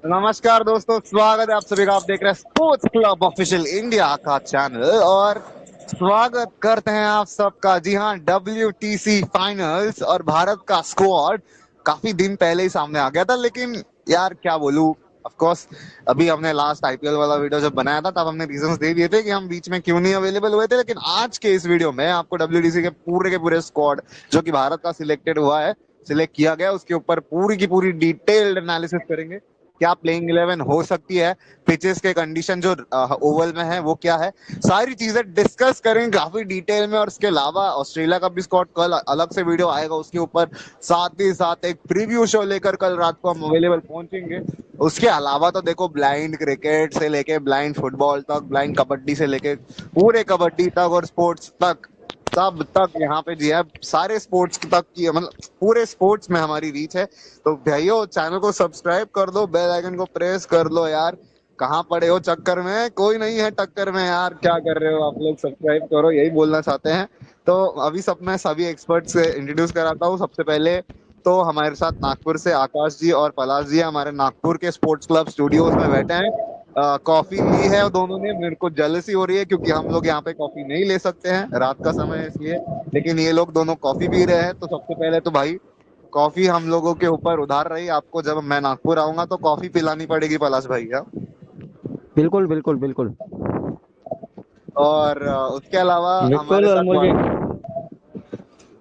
नमस्कार दोस्तों, स्वागत है आप सभी का। आप देख रहे हैं स्पोर्ट्स क्लब ऑफिशियल इंडिया का चैनल और स्वागत करते हैं आप सबका। जी हाँ, WTC फाइनल्स और भारत का स्क्वाड काफी दिन पहले ही सामने आ गया था, लेकिन यार क्या बोलूं। ऑफ कोर्स अभी हमने लास्ट IPL वाला वीडियो जब बनाया था तब हमने रीजंस दे दिए थे कि हम बीच में क्यों नहीं अवेलेबल हुए थे, लेकिन आज के इस वीडियो में आपको WTC के पूरे स्क्वाड जो कि भारत का सिलेक्टेड हुआ है, सिलेक्ट किया गया, उसके ऊपर पूरी की पूरी डिटेल्ड एनालिसिस करेंगे। क्या प्लेइंग 11 हो सकती है, पिचेस के कंडीशन जो ओवल में है वो क्या है, सारी चीजें डिस्कस करेंगे काफी डिटेल में। और इसके अलावा ऑस्ट्रेलिया का भी स्क्वाड कल अलग से वीडियो आएगा उसके ऊपर, साथ ही साथ एक प्रीव्यू शो लेकर कल रात को हम अवेलेबल पहुंचेंगे। उसके अलावा तो देखो, ब्लाइंड क्रिकेट से लेके ब्लाइंड फुटबॉल तक, ब्लाइंड कबड्डी से लेके पूरे कबड्डी तक और स्पोर्ट्स तक, सब तक यहाँ पे जी है। सारे स्पोर्ट्स तक की मतलब पूरे स्पोर्ट्स में हमारी रीच है। तो भाइयों, चैनल को सब्सक्राइब कर दो, बेल आइकन को प्रेस कर लो यार। कहाँ पड़े हो चक्कर में, कोई नहीं है टक्कर में यार, क्या कर रहे हो आप लोग, सब्सक्राइब करो, यही बोलना चाहते हैं। तो अभी सब मैं सभी एक्सपर्ट्स से इंट्रोड्यूस कराता हूँ। सबसे पहले तो हमारे साथ नागपुर से आकाश जी और पलाश जी हमारे नागपुर के स्पोर्ट्स क्लब स्टूडियोज में बैठे हैं। कॉफी ली है और दोनों ने, मेरे को जेलसी हो रही है क्योंकि हम लोग यहाँ पे कॉफी नहीं ले सकते हैं, रात का समय है इसलिए, लेकिन ये लोग दोनों कॉफी पी रहे हैं। तो सबसे पहले तो भाई, कॉफी हम लोगों के ऊपर उधार रही, आपको जब मैं नागपुर आऊंगा तो कॉफी पिलानी पड़ेगी पलाश भाई का। बिल्कुल बिल्कुल बिल्कुल और उसके अलावा हमारे बिल्कुल। और साथ मुझे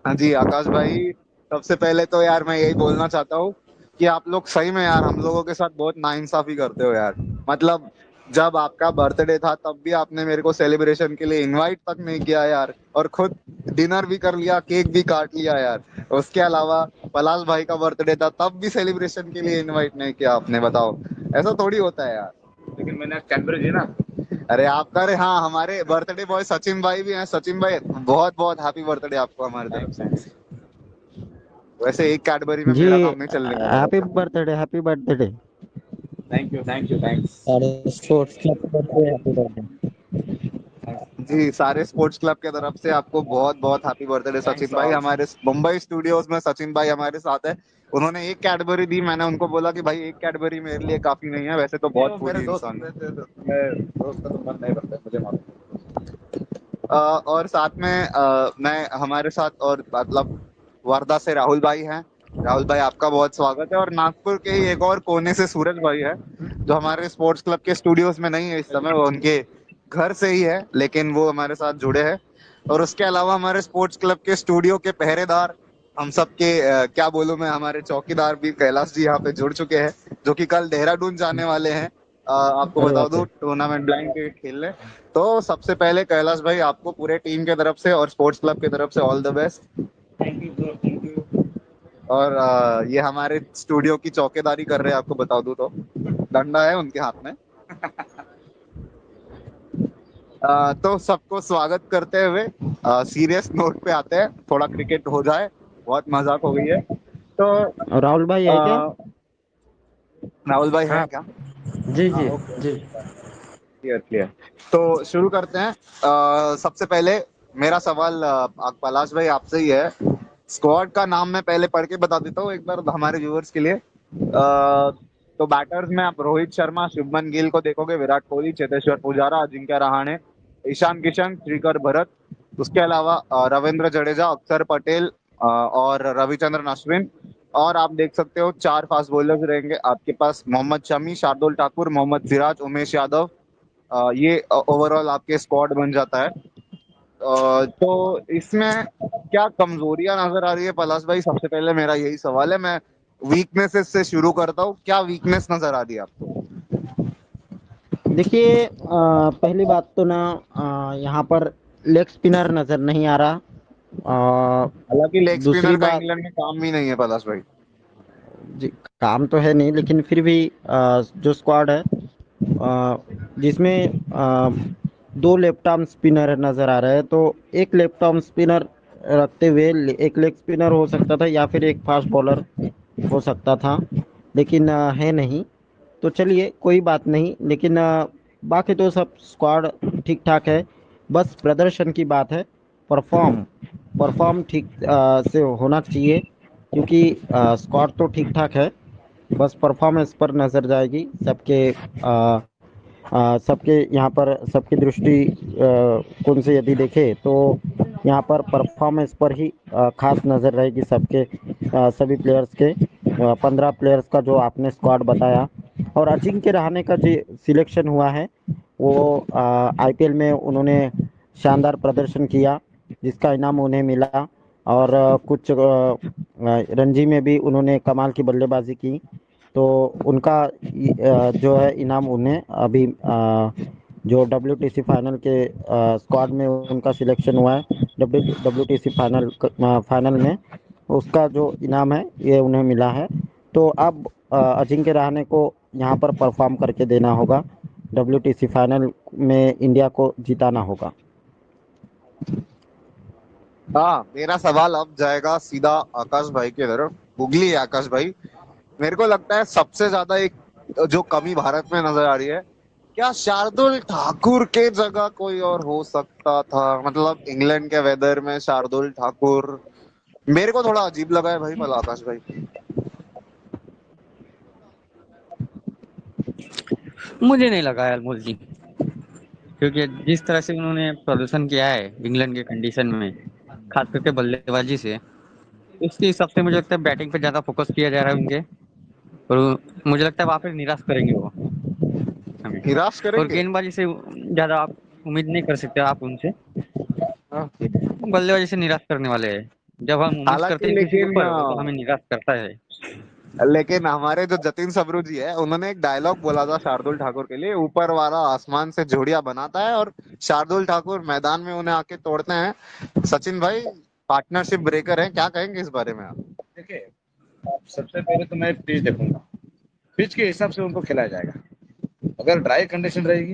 हाँ जी आकाश भाई, सबसे पहले तो यार मैं यही बोलना चाहता हूँ कि आप लोग सही में यार हम लोगों के साथ बहुत नाइंसाफी करते हो यार। मतलब जब आपका बर्थडे था तब भी आपने मेरे को सेलिब्रेशन के लिए इनवाइट तक नहीं किया यार, और खुद डिनर भी कर लिया, केक भी काट लिया यार। उसके अलावा पलाश भाई का बर्थडे था तब भी सेलिब्रेशन के लिए इनवाइट नहीं किया आपने, बताओ। ऐसा थोड़ी होता है यार। लेकिन मैंने कैडबरी दी ना। अरे आपका, अरे हाँ, हमारे बर्थडे बॉय सचिन भाई भी हैं। सचिन भाई, बहुत बहुत हैप्पी बर्थडे आपको हमारे तरफ से। वैसे एक कैडबरी में जी, मेरा काम नहीं चलने वाला हैप्पी वैसे। Birthday, happy birthday. Thank you, thank you, thanks. और स्पोर्ट्स क्लब की तरफ से हैप्पी बर्थडे। जी, सारे स्पोर्ट्स क्लब के तरफ से आपको बहुत बहुत हैप्पी बर्थडे सचिन भाई। हमारे मुंबई स्टूडियोज में सचिन भाई हमारे साथ है। उन्होंने एक कैडबरी दी, मैंने उनको बोला कि भाई एक कैडबरी मेरे लिए काफी नहीं है, वैसे तो बहुत पूरी इंसान है। मैं दोस्त का संबंध नहीं रखता, मुझे मालूम। और साथ में मैं हमारे साथ और मतलब वर्धा से राहुल भाई हैं। राहुल भाई आपका बहुत स्वागत है। और नागपुर के ही एक और कोने से सूरज भाई है, जो हमारे स्पोर्ट्स क्लब के स्टूडियोज में नहीं है इस समय, वो उनके घर से ही है, लेकिन वो हमारे साथ जुड़े हैं। और उसके अलावा हमारे स्पोर्ट्स क्लब के स्टूडियो के पहरेदार, हम सबके क्या बोलूं मैं, हमारे चौकीदार भी कैलाश जी यहाँ पे जुड़ चुके हैं, जो कि कल देहरादून जाने वाले हैं। आपको अरे बता बाप दूं, रे। टूर्नामेंट ब्लाइंड क्रिकेट खेलने। तो सबसे पहले कैलाश भाई, आपको पूरे टीम के तरफ से और स्पोर्ट्स क्लब की तरफ से all the best. Thank you bro, thank you. और ये हमारे स्टूडियो की चौकीदारी कर रहे हैं, आपको बता दूं तो डंडा है उनके हाथ में। तो सबको स्वागत करते हुए सीरियस नोट पे आते हैं, थोड़ा क्रिकेट हो जाए, बहुत मजाक हो गई है। तो और राहुल भाई है क्या? राहुल भाई है हाँ। क्या? जी हाँ, जी ओके जी। Okay, clear clear. तो शुरू करते हैं। सबसे पहले मेरा सवाल पलाश भाई आपसे ही है। स्क्वाड का नाम मैं पहले पढ़ के बता देता हूँ एक बार हमारे व्यूअर्स के लिए। तो बैटर्स में आप रोहित शर्मा, शुभमन गिल को देखोगे, विराट कोहली, चेतेश्वर पुजारा, अजिंक्य रहाणे, ईशान किशन, श्रीकर भरत। उसके अलावा रविंद्र जडेजा, अक्षर पटेल और रविचंद्रन अश्विन। और आप देख सकते हो चार फास्ट बॉलर्स रहेंगे आपके पास, मोहम्मद शमी, शार्दुल ठाकुर, मोहम्मद सिराज, उमेश यादव। ये ओवरऑल आपके स्क्वाड बन जाता है। तो इसमें क्या कमजोरियां नजर आ रही है पलाश भाई? सबसे पहले मेरा यही सवाल है। मैं वीकनेसेस से शुरू करता हूँ, क्या वीकनेस नजर आ रही है आपको? देखिए, पहली बात तो ना, यहाँ पर लेग स्पिनर नजर नहीं आ रहा। हालांकि लेग दूसरी स्पिनर का बात, इंग्लैंड में काम ही नहीं है पलाश भाई। जी, काम तो है नहीं, लेकिन फिर भी जो स्क्वाड है, जिसमें दो लेफ्ट आर्म स्पिनर नज़र आ रहे हैं, तो एक लेफ्ट आर्म स्पिनर रखते हुए एक लेग स्पिनर हो सकता था या फिर एक फास्ट बॉलर हो सकता था, लेकिन है नहीं। तो चलिए, कोई बात नहीं, लेकिन बाकी तो सब स्क्वाड ठीक ठाक है। बस प्रदर्शन की बात है। परफॉर्म परफॉर्म ठीक से होना चाहिए, क्योंकि स्क्वाड तो ठीक ठाक है, बस परफॉर्मेंस पर नज़र जाएगी सबके। सबके यहाँ पर सबकी दृष्टि कौन से यदि देखे तो यहाँ पर परफॉर्मेंस पर ही खास नज़र रहेगी सबके। सभी प्लेयर्स के 15 प्लेयर्स का जो आपने स्क्वाड बताया, और अजिंक्य रहाणे का जो सिलेक्शन हुआ है वो आईपीएल में उन्होंने शानदार प्रदर्शन किया, जिसका इनाम उन्हें मिला। और कुछ रणजी में भी उन्होंने कमाल की बल्लेबाजी की, तो उनका जो है इनाम उन्हें अभी जो डब्ल्यूटीसी फाइनल के स्क्वाड में उनका सिलेक्शन हुआ है, डब्ल्यूटीसी फाइनल में उसका जो इनाम है ये उन्हें मिला है। तो अब अजिंक्य रहाणे को यहाँ पर परफॉर्म करके देना होगा, डब्ल्यूटीसी फाइनल में इंडिया को जिताना होगा। हाँ, मेरा सवाल अब जाएगा सीधा आकाश भाई की तरफ। गूगली है आकाश भाई। मेरे को लगता है सबसे ज्यादा एक जो कमी भारत में नजर आ रही है, क्या शार्दुल ठाकुर के जगह कोई और हो सकता था? मतलब इंग्लैंड के वेदर में शार्दुल ठाकुर मेरे को थोड़ा अजीब लगा है भाई, भला आकाश भाई। मुझे नहीं लगा है अनमोल जी, क्योंकि जिस तरह से उन्होंने प्रदर्शन किया है इंग्लैंड के कंडीशन में, खास करके बल्लेबाजी से, उसके हिसाब से मुझे लगता है बैटिंग पे ज्यादा फोकस किया जा रहा है उनके। और मुझे लगता है वहां पे निराश करेंगे वो हमें। निराश और करेंगे। गेंदबाजी से ज्यादा आप उम्मीद नहीं कर सकते आप उनसे। हाँ। बल्लेबाजी से निराश करने वाले हैं। जब हम उम्मीद करते हालांकि हैं किसी के लेकिन ऊपर, वो तो हमें निराश करता है। लेकिन हमारे जो जतिन सबरू जी है, उन्होंने एक डायलॉग बोला था शार्दुल ठाकुर के लिए, ऊपर वाला आसमान से जोड़ियां बनाता है और शार्दुल ठाकुर मैदान में उन्हें आके तोड़ते हैं। सचिन भाई, पार्टनरशिप ब्रेकर है, क्या कहेंगे इस बारे में आप? देखिए, सबसे पहले तो मैं पिच देखूंगा, पिच के हिसाब से उनको खिलाया जाएगा। अगर ड्राई कंडीशन रहेगी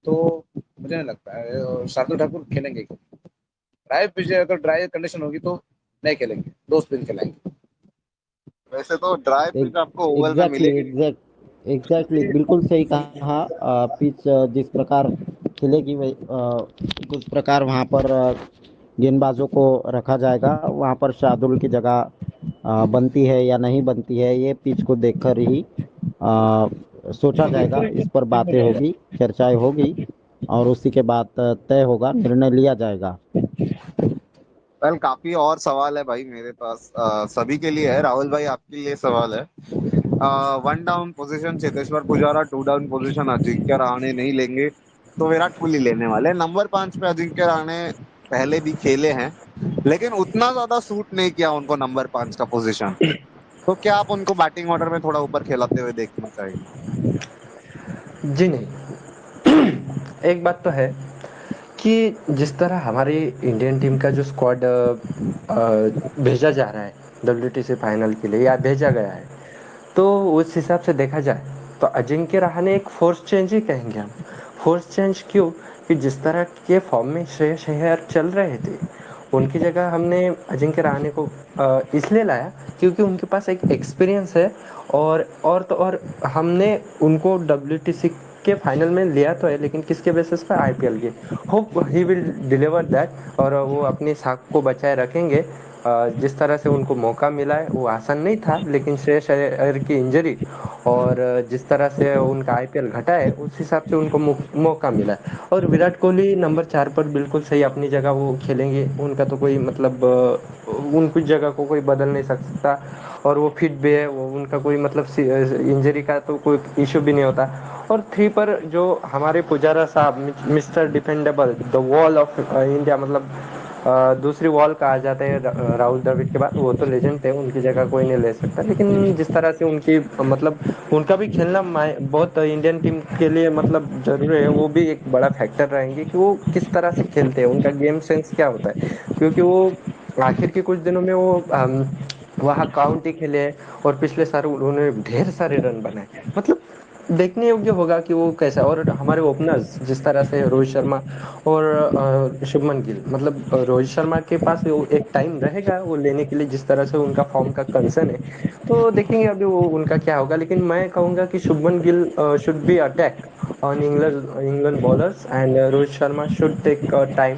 तो मुझे नहीं लगता है शार्दुल ठाकुर खेलेंगे। ड्राई पिच अगर ड्राई कंडीशन होगी तो नहीं खेलेंगे, 2 स्पिन खिलाएंगे। वैसे तो ड्राई पिच आपको ओवल में एग्जैक्टली मिलेगी नहीं। एग्जैक्टली बिल्कुल सही कहा। पिच जिस प्रकार खिलेगी वही उस प्रकार वहाँ पर गेंदबाजों को रखा जाएगा। वहाँ पर शार्दुल की जगह बनती है या नहीं बनती है, ये पिच को देखकर ही सोचा जाएगा, इस पर बातें होगी, चर्चाएं होगी, और उसी के बाद तय होगा, निर्णय लिया जाएगा। वेल, काफी और सवाल है भाई मेरे पास, सभी के लिए है। राहुल भाई, आपके लिए सवाल है। One down position Cheteshwar Pujara, two down position Ajinkya Rahane नहीं लेंगे तो विराट कोहली लेने वाले हैं। नंबर 5 पे अजिंक्य रहाणे पहले भी खेले हैं, लेकिन उतना ज्यादा सूट नहीं किया उनको नंबर 5 का पोजीशन। तो क्या आप उनको बैटिंग ऑर्डर में थोड़ा ऊपर खिलाते हुए देखना चाहेंगे? जी नहीं। एक बात तो है कि जिस तरह हमारी इंडियन टीम का जो स्क्वाड भेजा जा रहा है डब्ल्यूटीसी फाइनल के लिए, या भेजा गया है, तो उस हिसाब से देखा जाए तो अजिंक्य रहाणे एक फोर्स चेंज ही कहेंगे हम। फोर्स चेंज क्यों? कि जिस तरह के फॉर्म में श्रेयस अय्यर चल रहे थे, उनकी जगह हमने अजिंक्य रहाणे को इसलिए लाया क्योंकि उनके पास एक एक्सपीरियंस है। और तो और हमने उनको डब्ल्यूटीसी के फाइनल में लिया तो है, लेकिन किसके बेसिस पर? आईपीएल के। Hope he will deliver that, और वो अपनी साख को बचाए रखेंगे। जिस तरह से उनको मौका मिला है वो आसान नहीं था, लेकिन श्रेयस अय्यर की इंजरी और जिस तरह से उनका आईपीएल घटा है, उस हिसाब से उनको मौका मिला है। और विराट कोहली नंबर 4 पर बिल्कुल सही अपनी जगह वो खेलेंगे, उनका तो कोई मतलब उनकी जगह को कोई बदल नहीं सकता। और वो फिट भी है, वो उनका कोई मतलब इंजरी का तो कोई इशू भी नहीं होता। और 3 पर जो हमारे पुजारा साहब, mister defendable, the wall of India, मतलब दूसरी वॉल कहा जाता है राहुल द्रविड़ के बाद, वो तो लेजेंड थे, उनकी जगह कोई नहीं ले सकता। लेकिन जिस तरह से उनकी मतलब उनका भी खेलना बहुत इंडियन टीम के लिए मतलब जरूरी है, वो भी एक बड़ा फैक्टर रहेंगे कि वो किस तरह से खेलते हैं, उनका गेम सेंस क्या होता है। क्योंकि वो आखिर के कुछ दिनों में वो वहाँ काउंटी खेले, और पिछले साल उन्होंने ढेर सारे रन बनाए। मतलब देखने योग्य होगा कि वो कैसा। और हमारे ओपनर्स जिस तरह से रोहित शर्मा और शुभमन गिल, मतलब रोहित शर्मा के पास वो एक टाइम रहेगा वो लेने के लिए, जिस तरह से उनका फॉर्म का कंसर्न है। तो देखेंगे अभी वो उनका क्या होगा। लेकिन मैं कहूँगा कि Shubman Gill should be attack on England England bowlers, and Rohit Sharma should take time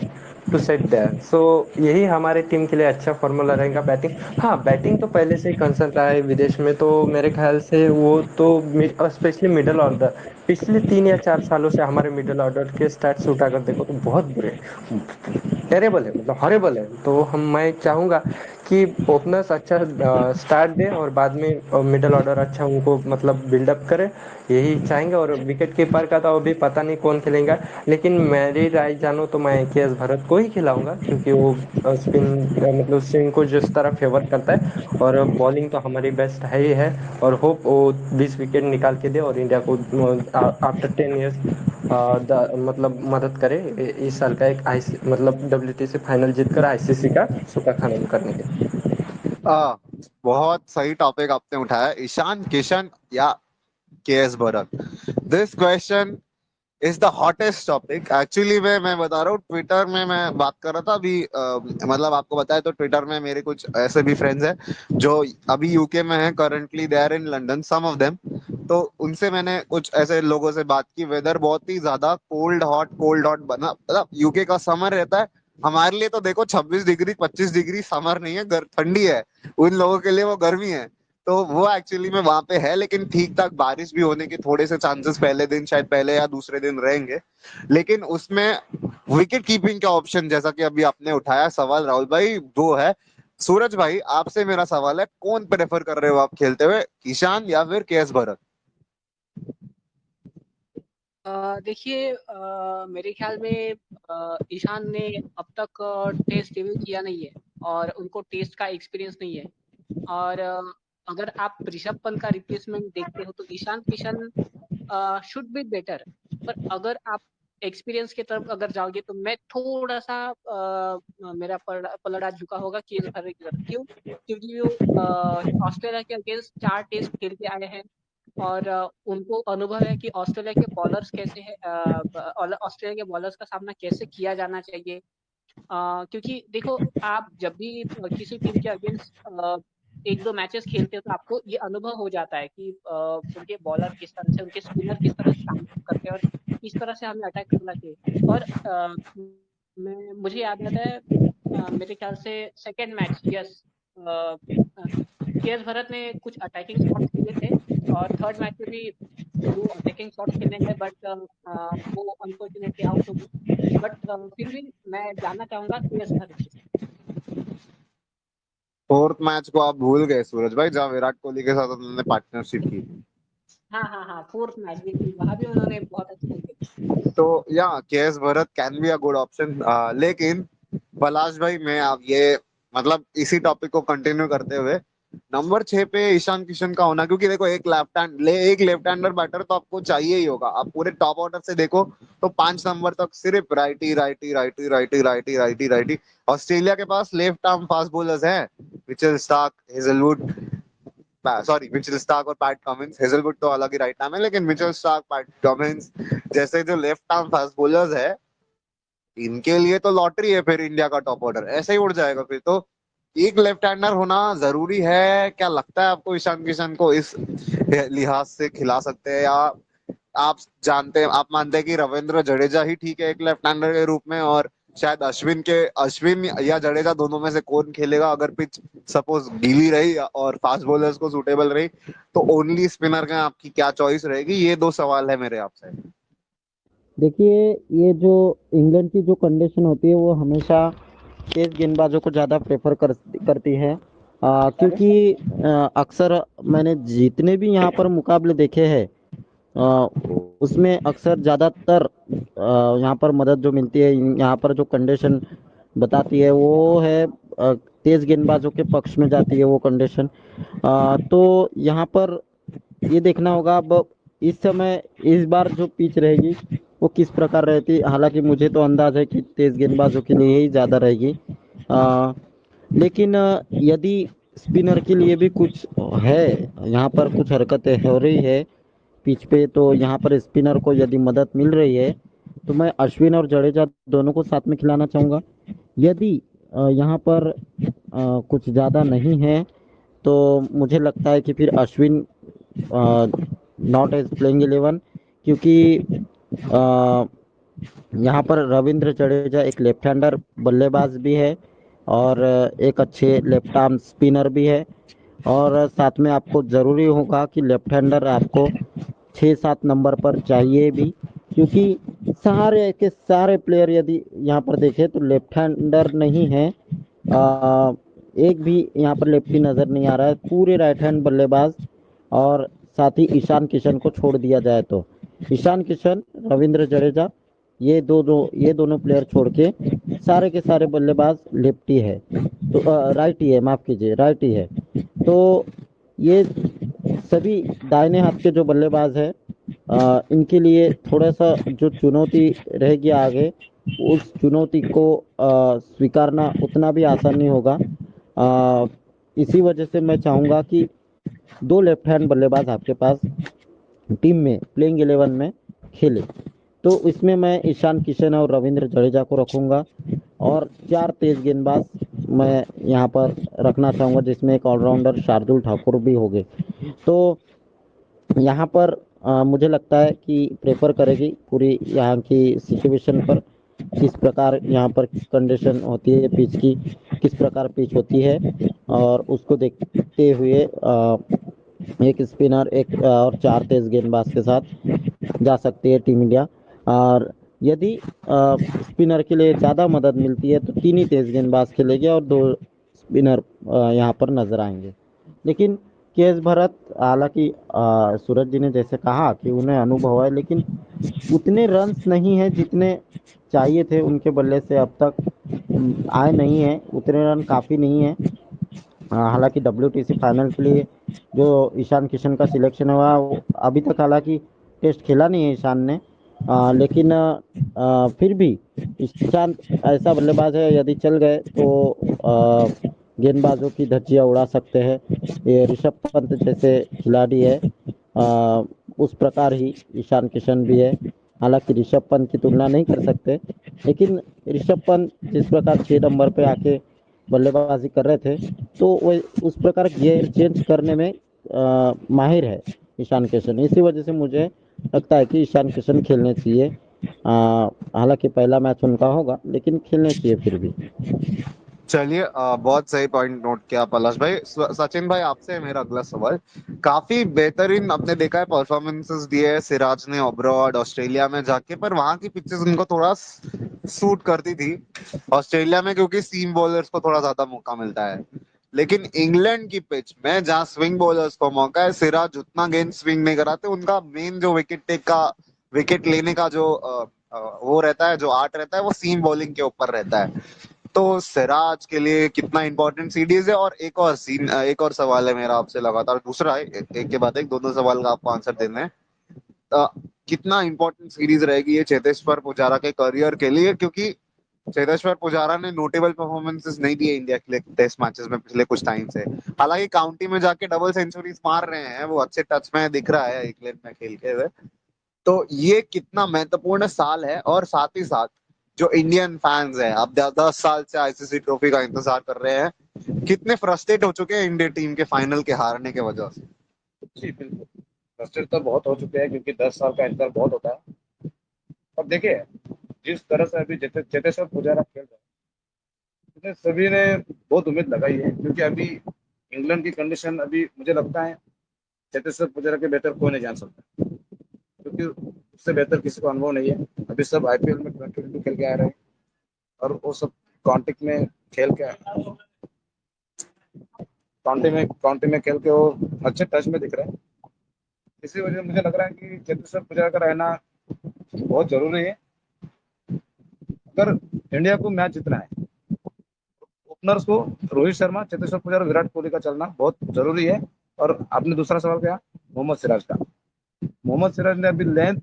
to set there. So यही हमारे टीम के लिए अच्छा फॉर्मूला रहेगा बैटिंग। हाँ, बैटिंग तो पहले से ही कंसर्न रहा है विदेश में, तो मेरे ख्याल से वो तो स्पेशली मिडल ऑर्डर, पिछले 3 या 4 सालों से हमारे मिडल ऑर्डर के स्टैट्स उठाकर देखो तो बहुत बुरे, टेरेबल है, मतलब हॉरेबल है। तो मैं चाहूँगा कि ओपनर्स अच्छा स्टार्ट दे और बाद में मिडल ऑर्डर अच्छा उनको मतलब बिल्डअप करे, यही चाहेंगे। और विकेट कीपर का तो अभी पता नहीं कौन खेलेगा, लेकिन मेरी राय जानो तो मैं के एस भरत को ही खिलाऊंगा, क्योंकि वो स्पिन मतलब स्विंग को जिस तरह फेवर करता है, और बॉलिंग तो हमारी बेस्ट है ही है। और होप वो 20 विकेट निकाल के दे और इंडिया को आफ्टर 10 ईयर्स मतलब मदद करे इस साल का एक मतलब WTC फाइनल जीतकर ICC का सुखा खानन करने के। आ, बहुत सही टॉपिक आपने उठाया, ईशान किशन या K S Bharat. This question is the hottest topic actually. मैं बता रहा हूँ, ट्विटर में मैं बात कर रहा था अभी, मतलब आपको बताया तो ट्विटर में मेरे कुछ ऐसे भी फ्रेंड्स हैं जो अभी यूके में हैं, currently they are in London some of them. तो उनसे मैंने कुछ ऐसे लोगों से बात की, वेदर बहुत ही ज्यादा कोल्ड हॉट बना, मतलब यूके का समर रहता है। हमारे लिए तो देखो 26 डिग्री 25 डिग्री समर नहीं है, ठंडी है। उन लोगों के लिए वो गर्मी है। तो वो एक्चुअली में वहां पे है, लेकिन ठीक ठाक बारिश भी होने के थोड़े से चांसेस पहले दिन, शायद पहले या दूसरे दिन रहेंगे। लेकिन उसमें विकेट कीपिंग का ऑप्शन, जैसा कि अभी आपने उठाया सवाल राहुल भाई, वो है। सूरज भाई, आपसे मेरा सवाल है, कौन प्रेफर कर रहे हो आप खेलते हुए, ईशान या फिर केएस भरत? देखिए, मेरे ख्याल में ईशान ने अब तक टेस्ट डेब्यू किया नहीं है और उनको टेस्ट का एक्सपीरियंस नहीं है। और अगर आप ऋषभ पंत का रिप्लेसमेंट देखते हो तो Ishan Kishan should be better. पर अगर आप एक्सपीरियंस की तरफ अगर जाओगे तो मैं थोड़ा सा मेरा पलड़ा झुका होगा केएस भरत की तरफ। क्यों? क्योंकि वो ऑस्ट्रेलिया के अगेंस्ट 4 टेस्ट खेल के आए हैं और उनको अनुभव है कि ऑस्ट्रेलिया के बॉलर्स कैसे हैं, ऑस्ट्रेलिया के बॉलर्स का सामना कैसे किया जाना चाहिए। क्योंकि देखो, आप जब भी किसी टीम के अगेंस्ट 1-2 मैचेस खेलते हो तो आपको ये अनुभव हो जाता है कि उनके बॉलर किस तरह से, उनके स्पिनर किस तरह से काम करते हैं और किस तरह से हमें अटैक करना चाहिए। और मैं मुझे याद आता है, मेरे ख्याल से second match, yes, K S Bharat ने कुछ अटैकिंग शॉट्स खेले थे और थर्ड मैच में भी 2 अटैकिंग शॉट्स खेलने गए, बट वो अनफॉर्चुनेटली आउट हो गए। बट फिर भी मैं जानना चाहूंगा केएस भरत की। फोर्थ मैच को आप भूल गए सूरज भाई, जहाँ विराट कोहली के साथ उन्होंने पार्टनरशिप की। हाँ हाँ हाँ, फोर्थ मैच बिल्कुल, वहां भी उन्होंने बहुत अच्छे से खेला। तो या K S Bharat can be a good option, लेकिन पलाश भाई, मैं आप ये मतलब इसी टॉपिक को कंटिन्यू करते हुए, नंबर 6 पे ईशान किशन का होना, क्योंकि देखो एक लेफ्ट हैंडर बैटर तो आपको चाहिए ही होगा। आप पूरे टॉप ऑर्डर से देखो तो 5 नंबर तक सिर्फ righty righty righty righty righty righty righty. Australia के पास लेफ्ट आर्म फास्ट बॉलर्स हैं, Mitchell Starc, Hazlewood, sorry Mitchell Starc और पैट कमिंस। हेजलवुड तो अलग ही राइट नाम है, लेकिन मिचेल स्टार्क, पैट कमिंस जैसे जो लेफ्ट आर्म फास्ट बॉलर्स है, इनके लिए तो लॉटरी है फिर इंडिया का टॉप ऑर्डर, ऐसे ही उड़ जाएगा फिर तो। एक लेफ्ट हैंडर होना जरूरी है, क्या लगता है आपको ईशान किशन को इस लिहाज से खिला सकते हैं, या आप जानते हैं, आप मानते हैं कि रविंद्र जडेजा ही ठीक है एक लेफ्ट हैंडर के रूप में, और शायद अश्विन या जडेजा दोनों में से कौन खेलेगा अगर पिच सपोज गीली रही और फास्ट बॉलर्स को सूटेबल रही, तो ओनली स्पिनर का आपकी क्या चॉइस रहेगी? ये दो सवाल है मेरे आपसे। देखिए, ये जो इंग्लैंड की जो कंडीशन होती है वो हमेशा तेज गेंदबाजों को ज़्यादा करती है, क्योंकि अक्सर मैंने जितने भी यहाँ पर मुकाबले देखे हैं, अ, उसमें अक्सर ज़्यादातर यहाँ पर मदद जो मिलती है, यहाँ पर जो कंडीशन बताती है वो है तेज गेंदबाजों के पक्ष में जाती है वो कंडीशन। तो यहाँ पर ये देखना होगा अब इस समय, इस बार जो पिच रहेगी वो किस प्रकार रहती है। हालांकि मुझे तो अंदाज है कि तेज गेंदबाजों के लिए ही ज़्यादा रहेगी, लेकिन यदि स्पिनर के लिए भी कुछ है, यहाँ पर कुछ हरकतें हो रही है पिच पे, तो यहाँ पर स्पिनर को यदि मदद मिल रही है तो मैं अश्विन और जडेजा दोनों को साथ में खिलाना चाहूँगा। यदि यहाँ पर कुछ ज़्यादा नहीं है तो मुझे लगता है कि फिर अश्विन नॉट एज प्लेइंग 11, क्योंकि यहाँ पर रविंद्र जडेजा एक लेफ्ट हैंडर बल्लेबाज भी है और एक अच्छे लेफ्ट आर्म स्पिनर भी है। और साथ में आपको ज़रूरी होगा कि लेफ्ट हैंडर आपको 6-7 नंबर पर चाहिए भी, क्योंकि सारे के सारे प्लेयर यदि यहाँ पर देखें तो लेफ्ट हैंडर नहीं है। एक भी यहाँ पर लेफ्टी नज़र नहीं आ रहा है, पूरे राइट हैंड बल्लेबाज। और साथ ही ईशान किशन को छोड़ दिया जाए तो ईशान किशन, रविंद्र जडेजा, ये दोनों प्लेयर छोड़ के सारे के सारे बल्लेबाज लेफ्टी है, तो राइटी है, माफ़ कीजिए, राइटी है। तो ये सभी दाहिने हाथ के जो बल्लेबाज है, इनके लिए थोड़ा सा जो चुनौती रहेगी आगे, उस चुनौती को स्वीकारना उतना भी आसान नहीं होगा। इसी वजह से मैं चाहूँगा कि दो लेफ्ट हैंड बल्लेबाज आपके पास टीम में प्लेइंग 11 में खेले, तो इसमें मैं ईशान किशन और रविंद्र जडेजा को रखूँगा और 4 तेज गेंदबाज मैं यहाँ पर रखना चाहूँगा, जिसमें एक ऑलराउंडर शार्दुल ठाकुर भी होंगे। तो यहाँ पर मुझे लगता है कि प्रेफर करेगी पूरी यहाँ की सिचुएशन पर, किस प्रकार यहाँ पर कंडीशन होती है पिच की, किस प्रकार पिच होती है, और उसको देखते हुए एक स्पिनर एक और 4 तेज गेंदबाज के साथ जा सकती है टीम इंडिया। और यदि स्पिनर के लिए ज़्यादा मदद मिलती है तो 3 ही तेज गेंदबाज खेलेंगे और 2 स्पिनर यहाँ पर नजर आएंगे। लेकिन केएस भरत, हालांकि सूरज जी ने जैसे कहा कि उन्हें अनुभव है, लेकिन उतने रन्स नहीं है जितने चाहिए थे उनके बल्ले से अब तक आए नहीं है, उतने रन काफ़ी नहीं है। हालांकि डब्ल्यूटीसी फाइनल के लिए जो ईशान किशन का सिलेक्शन हुआ, वो अभी तक हालांकि टेस्ट खेला नहीं है ईशान ने, लेकिन फिर भी ईशान ऐसा बल्लेबाज है, यदि चल गए तो गेंदबाजों की धज्जियां उड़ा सकते हैं। ये ऋषभ पंत जैसे खिलाड़ी है, उस प्रकार ही ईशान किशन भी है। हालांकि ऋषभ पंत की तुलना नहीं कर सकते, लेकिन ऋषभ पंत जिस प्रकार 6 नंबर पे आके बल्लेबाजी कर रहे थे, तो वो उस प्रकार गियर चेंज करने में माहिर है ईशान किशन। इसी वजह से मुझे लगता है कि ईशान किशन खेलने चाहिए। हालांकि पहला मैच उनका होगा, लेकिन खेलने चाहिए फिर भी। चलिए, बहुत सही पॉइंट नोट किया पलाश भाई। सचिन भाई, आपसे मेरा अगला सवाल। काफी बेहतरीन आपने देखा है परफॉर्मेंसेस दिए है सिराज ने अब्रॉड ऑस्ट्रेलिया में जाके, पर वहां की पिचेस उनको थोड़ा सूट करती थी ऑस्ट्रेलिया में, क्योंकि सीम बॉलर्स को थोड़ा ज्यादा मौका मिलता है। लेकिन इंग्लैंड की पिच में जहाँ स्विंग बॉलर्स को मौका है, सिराज उतना गेंद स्विंग नहीं कराते। उनका मेन जो विकेट टेक का, विकेट लेने का जो वो रहता है, जो आर्ट रहता है, वो सीम बॉलिंग के ऊपर रहता है। तो सिराज के लिए कितना इंपॉर्टेंट सीरीज है? और एक और सवाल है मेरा आपसे, लगातार दूसरा है, एक के बाद एक दोनों सवाल का आपको आंसर देना है। अ, कितना इंपॉर्टेंट सीरीज रहेगी ये चेतेश्वर पुजारा के करियर के लिए? क्योंकि चेतेश्वर पुजारा ने नोटेबल परफॉर्मेंसेस नहीं दिए इंडिया के लिए टेस्ट मैचेस में पिछले कुछ टाइम से। हालांकि काउंटी में जाके डबल सेंचुरीज मार रहे हैं, वो अच्छे टच में दिख रहा है इंग्लैंड में खेलते हुए। तो ये कितना महत्वपूर्ण साल है? और साथ ही साथ जो इंडियन फैंस हैं, अब 10 साल से आईसीसी ट्रॉफी का इंतजार कर रहे हैं, कितने फ्रस्ट्रेट हो चुके हैं इंडिया टीम के फाइनल के हारने के वजह से? जी बिल्कुल, फ्रस्ट्रेट तो बहुत हो चुके हैं, क्योंकि 10 साल का इंतजार बहुत होता है। अब देखिए, जिस तरह से अभी चेतेश्वर पुजारा खेल रहे हैं, उसने सभी ने बहुत उम्मीद लगाई है, क्योंकि अभी इंग्लैंड की कंडीशन, अभी मुझे लगता है चेतेश्वर पुजारा के बेहतर कोई नहीं जान सकता, क्योंकि उससे बेहतर किसी को अनुभव नहीं है। अभी सब आईपीएल में 2022 खेल के आ रहे हैं, और वो सब काउंटी में खेल के काउंटी में खेल के वो अच्छे टच में दिख रहे हैं। इसी वजह से मुझे लग रहा है कि चेतेश्वर पुजारा का रहना बहुत जरूरी है, अगर इंडिया को मैच जीतना है। ओपनर्स को रोहित शर्मा, चेतेश्वर पुजारा, विराट कोहली का चलना बहुत जरूरी है। और आपने दूसरा सवाल किया मोहम्मद सिराज का। मोहम्मद सिराज ने अभी लेंथ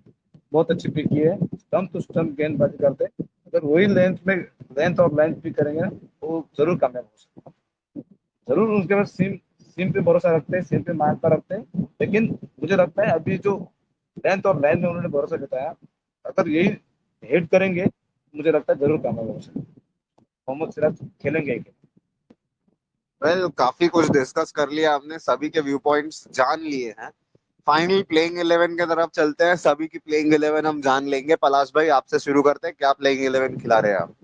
बहुत अच्छी पिक की है, स्टंप टू स्टंप गेंदबाजी करते, अगर वही लेंथ और लेंथ पिक करेंगे ना, तो जरूर कामयाब हो सकते हैं। जरूर उनके पास सीम सीम पे भरोसा रखते हैं, सीम पे मानता रखते हैं, लेकिन मुझे लगता है अभी जो लेंथ और लाइन में उन्होंने भरोसा जताया, अगर यही हिट करेंगे, मुझे लगता है जरूर कामयाब हो सकते हैं। मोहम्मद सिराज खेलेंगे ही। वेल, काफी कुछ डिस्कस कर लिया हमने, सभी के व्यू पॉइंट्स जान लिए हैं। फाइनल प्लेइंग 11 की तरफ चलते हैं, सभी की प्लेइंग 11 हम जान लेंगे। पलाश भाई आपसे शुरू करते हैं, क्या प्लेइंग 11 खिला रहे हैं आप?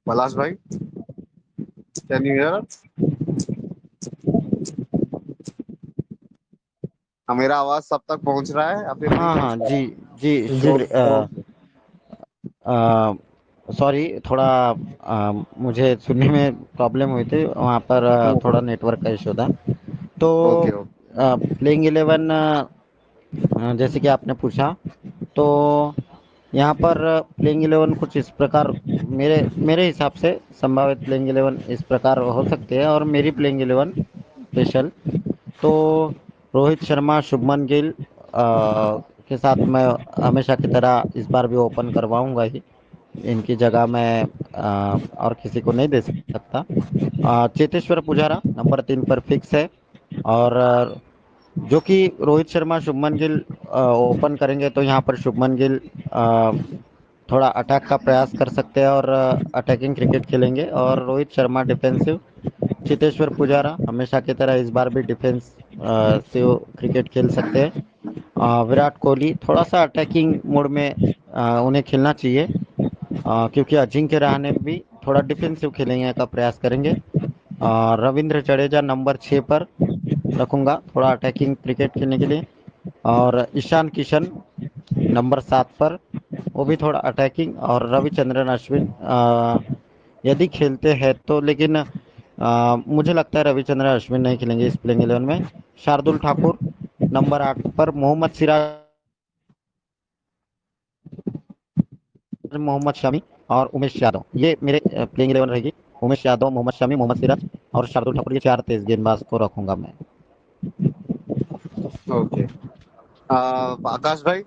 पलाश भाई, कैन यू हियर? मेरा आवाज सब तक पहुंच रहा है या फिर नहीं हाँ पहुंच हाँ रहा जी। जी जी शुक्रिया। सॉरी, थोड़ा मुझे सुनने में प्रॉब्लम हुई थी वहाँ पर, थोड़ा नेटवर्क का इशू था। तो है? Okay okay. प्लेइंग 11, जैसे कि आपने पूछा, तो यहाँ पर प्लेइंग 11 कुछ इस प्रकार, मेरे मेरे हिसाब से संभावित प्लेइंग 11 इस प्रकार हो सकते हैं। और मेरी प्लेइंग 11 स्पेशल, तो रोहित शर्मा, शुभमन गिल के साथ मैं हमेशा की तरह इस बार भी ओपन करवाऊंगा ही। इनकी जगह मैं और किसी को नहीं दे सकता। चेतेश्वर पुजारा नंबर 3 पर फिक्स है। और जो कि रोहित शर्मा, शुभमन गिल ओपन करेंगे, तो यहाँ पर शुभमन गिल थोड़ा अटैक का प्रयास कर सकते हैं और अटैकिंग क्रिकेट खेलेंगे। और रोहित शर्मा डिफेंसिव, चेतेश्वर पुजारा हमेशा की तरह इस बार भी डिफेंस से क्रिकेट खेल सकते हैं। विराट कोहली थोड़ा सा अटैकिंग मोड में उन्हें खेलना चाहिए, क्योंकि अजिंक्य रहाणे भी थोड़ा डिफेंसिव खेलेंगे का प्रयास करेंगे। रविंद्र जडेजा नंबर 6 पर रखूंगा, थोड़ा अटैकिंग क्रिकेट खेलने के लिए। और ईशान किशन नंबर 7 पर, वो भी थोड़ा अटैकिंग। और रविचंद्रन अश्विन यदि खेलते हैं तो, लेकिन मुझे लगता है रविचंद्रन अश्विन नहीं खेलेंगे इस प्लेइंग 11 में। शार्दुल ठाकुर नंबर 8 पर, मोहम्मद सिराज, मोहम्मद शमी और उमेश यादव, ये मेरे प्लेइंग 11 रहेगी। उमेश यादव, मोहम्मद शमी, मोहम्मद सिराज और शार्दुल ठाकुर, ये 4 तेज गेंदबाज को रखूंगा मैं। ओके। आकाश भाई।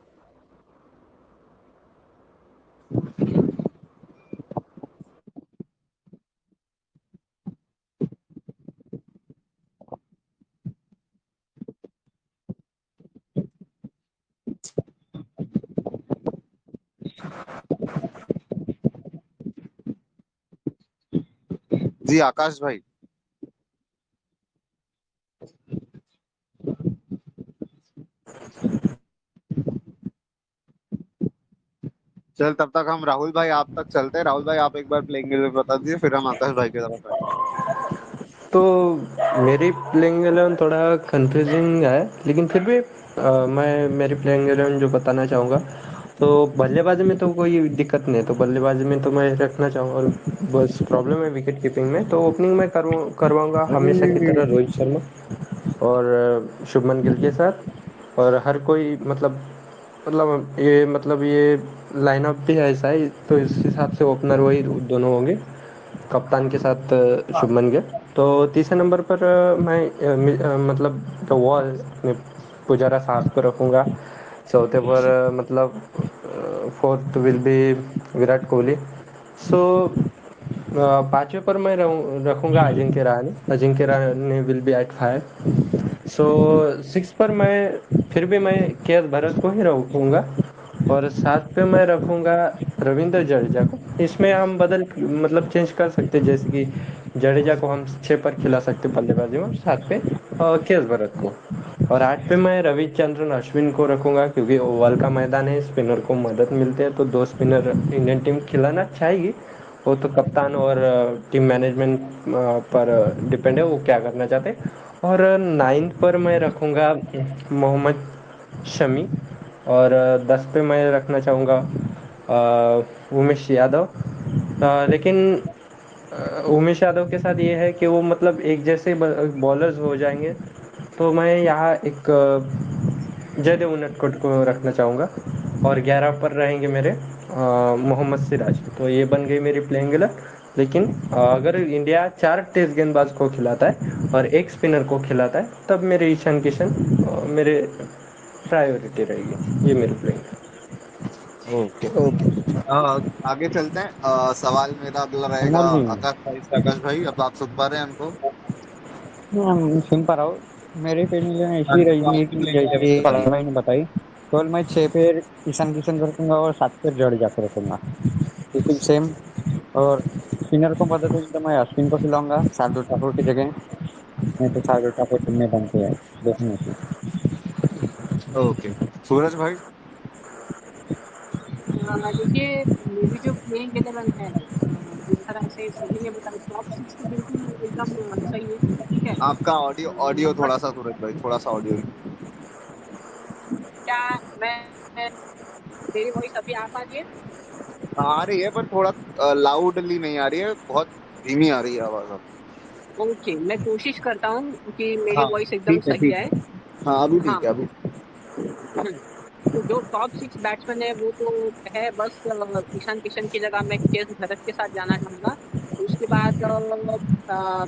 जी आकाश भाई। चल तब तक हम राहुल भाई आप तक चलते हैं। राहुल भाई आप एक बार प्लेइंग 11 बता दीजिए, फिर हम आकाश भाई की तरफ आएंगे। तो मेरी प्लेइंग 11 थोड़ा कंफ्यूजिंग है, लेकिन फिर भी मैं मेरी प्लेइंग 11 जो बताना चाहूँगा, तो बल्लेबाजी में तो कोई दिक्कत नहीं है, तो बल्लेबाजी में तो मैं रखना चाहूँगा। और बस प्रॉब्लम है विकेट कीपिंग में, तो ओपनिंग में करवाऊंगा हमेशा की तरह रोहित शर्मा और शुभमन गिल के साथ। और हर कोई मतलब ये लाइनअप भी ऐसा है, तो इस हिसाब से ओपनर वही दोनों होंगे, कप्तान के साथ शुभमन गिल। तो तीसरे नंबर पर मैं मतलब द वॉल में पुजारा साहब को रखूँगा। चौथे पर मतलब fourth will be Virat Kohli. So पाँचवें पर मैं रखूँगा Ajinkya Rahane. Ajinkya Rahane will be at 5। So 6 पर मैं के एस भरत को ही रखूँगा। और 7 पे मैं रखूँगा रविंद्र जडेजा को। इसमें हम बदल मतलब चेंज कर सकते हैं, जैसे कि जडेजा को हम 6 पर खिला सकते हैं बल्लेबाजी में, और 7 पे के एस भरत को। और 8 पे मैं रविचंद्रन अश्विन को रखूँगा, क्योंकि ओवल का मैदान है, स्पिनर को मदद मिलती है, तो 2 स्पिनर इंडियन टीम खिलाना चाहेगी। वो तो कप्तान और टीम मैनेजमेंट पर डिपेंड है, वो क्या करना चाहते हैं। और 9th पर मैं रखूँगा मोहम्मद शमी। और 10 पे मैं रखना चाहूँगा उमेश यादव। लेकिन उमेश यादव के साथ ये है कि वो मतलब एक जैसे बॉलर्स हो जाएंगे, तो मैं यहाँ एक जयदेव उनटकट को रखना चाहूँगा। और 11 पर रहेंगे मेरे मोहम्मद सिराज। तो ये बन गई मेरी प्लेइंग 11। लेकिन अगर इंडिया 4 तेज गेंदबाज को खिलाता है और एक स्पिनर को खिलाता है, तब मेरे ईशान किशन मेरे प्रायोरिटी रहेगी। ये मेरी प्लेइंग है। Okay okay. आगे चलते हैं। सवाल मेरा अगला रहेगा अमोल जी, आकाश भाई से। आकाश भाई अब आप सुन पा रहे हैं हमको? मैं सुन पा रहा हूँ। मेरी फैमिली में हाँ ऐसी जी, तो रहेगी आपकी कि प्लेइंग जैसे 11 पलाश बताइए। भाई ने बताई, केवल मैं 6 पे ईशान किशन को रखूंगा और 7 पे जडेजा को रखूंगा, बिल्कुल सेम। और स्पिनर को मदद होगी तो मैं अश्विन को खिलाऊंगा शार्दुल ठाकुर की जगह। नहीं तो शार्दुल ठाकुर टीम में बनते हैं डेफिनेटली। ओके, सूरज भाई। देखिए मेरी जो प्लेइंग 11 है, जिस तरह से सभी ने बताया टॉप 6 तो बिल्कुल एकदम सही है, ठीक है। आपका ऑडियो ऑडियो थोड़ा बस सा, सूरज भाई थोड़ा सा ऑडियो। क्या मैं मेरी वॉइस अभी आ पा रही है? आ रही है पर थोड़ा लाउडली नहीं आ रही है, बहुत धीमी आ रही है आवाज आपकी। ओके, मैं कोशिश करता हूँ कि मेरी हाँ वॉइस एकदम ठीक है, सही ठीक आए। है। हाँ अभी हाँ। ठीक है अभी। तो जो टॉप 6 बैट्समैन है वो तो है, बस ईशान किशन की जगह मैं केएस भरत के साथ जाना चाहूंगा। उसके बाद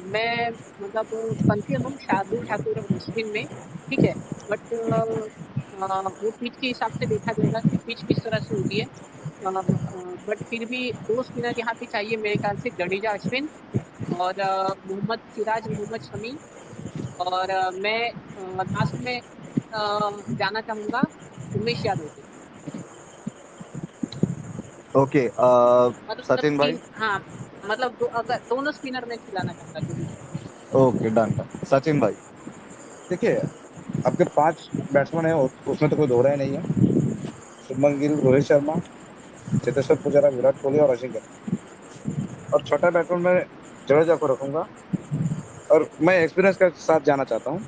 मैं मतलब कंफ्यूज हूँ शार्दुल ठाकुर और अश्विन में, ठीक है। बट वो पिच के हिसाब से देखा जाएगा कि पिच किस तरह से होती है। बट फिर भी दो स्पिनर यहाँ पे चाहिए मेरे ख्याल से, जडेजा अश्विन और मोहम्मद सिराज मोहम्मद शमी। और मैं लास्ट में जाना चाहूंगा उमेश यादव के। ओके, मतलब सचिन भाई। तीन, हाँ, मतलब अगर दोनों स्पिनर में खिलाना चाहूंगा जो भी है। Okay, done done. सचिन भाई। देखिए, आपके 5 बैट्समैन है, उसमें तो कोई दो राय नहीं है। शुभमन गिल, रोहित शर्मा, चेतेश्वर पुजारा, विराट कोहली और अजिंक्य। और छठा बैट्समैन मैं जडेजा को रखूंगा। और मैं एक्सपीरियंस के साथ जाना चाहता हूँ,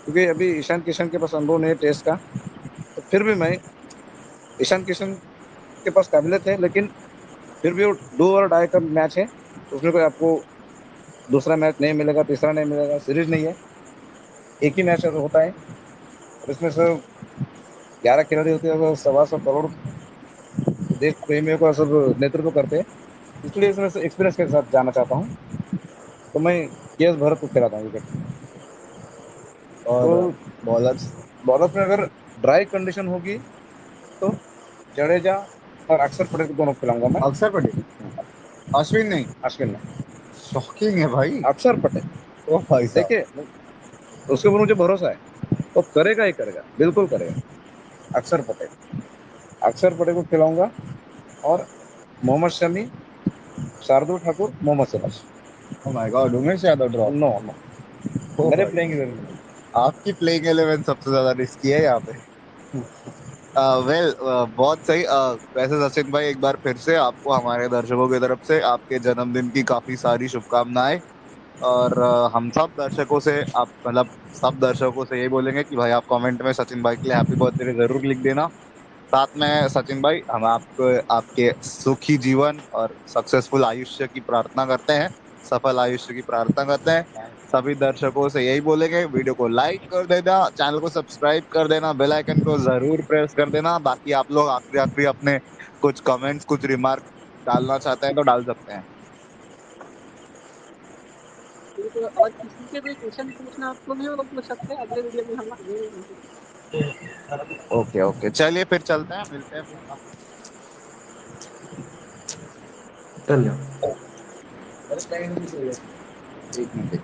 क्योंकि अभी ईशान किशन के पास अनुभव नहीं है टेस्ट का। तो फिर भी मैं ईशान किशन के पास काबिलियत है, लेकिन फिर भी वो डू और डाई का मैच है। उसमें कोई आपको दूसरा मैच नहीं मिलेगा, तीसरा नहीं मिलेगा, सीरीज नहीं है, एक ही मैच होता है। और इसमें सिर्फ 11 खिलाड़ी होते हैं, वो 125 करोड़ देश प्रेमियों का सब नेतृत्व करते हैं। इसलिए इसमें से एक्सपीरियंस के साथ जाना चाहता हूँ। तो मैं केएस भरत को खिलाता हूँ विकेट। और तो बॉलर्स। बॉलर में अगर ड्राई कंडीशन होगी तो जडेजा और अक्षर पटेल को दोनों खिलाऊंगा मैं। अक्षर पटेल, अश्विन नहीं। अश्विन में शॉकिंग है भाई। अक्षर पटेल, ओ भाई साहब। देखिए उसके ऊपर मुझे भरोसा है, वो करेगा ही करेगा, बिल्कुल करेगा। अक्षर पटेल, अक्षर पटेल को खिलाऊंगा। और Mohammed Shami, Shardul Thakur, Mohammed Siraj. Oh my God, Umesh Yadav drop. No no, ओ मेरे भाई, प्लेइंग 11 में। आपकी प्लेइंग 11 सबसे ज्यादा रिस्की है यहाँ पे। वेल, बहुत सही। वैसे सचिन भाई, एक बार फिर से आपको हमारे दर्शकों की तरफ से आपके जन्मदिन की काफी सारी शुभकामनाएं। और हम सब दर्शकों से, आप मतलब सब दर्शकों से यही बोलेंगे कि भाई आप कमेंट में सचिन भाई के लिए हैप्पी बर्थडे जरूर लिख देना। साथ में सचिन भाई, हम आपको आपके सुखी जीवन और सक्सेसफुल आयुष्य की प्रार्थना करते हैं, सफल आयुष्य की प्रार्थना करते हैं। सभी दर्शकों से यही बोलेंगे, वीडियो को लाइक कर देना, चैनल को सब्सक्राइब कर देना, बेल आइकन को जरूर प्रेस कर देना। बाकी आप लोग आखिरी आखिरी अपने कुछ कमेंट्स, कुछ रिमार्क डालना चाहते हैं तो डाल सकते हैं। तो और किसी से कोई क्वेश्चन पूछना आपको भी हो तो पूछ सकते हैं, अगले वीडियो में हम आगे बढ़ेंगे। ओके ओके, चलिए फिर चलते हैं, मिलते हैं फिर। धन्यवाद। एक मिनट।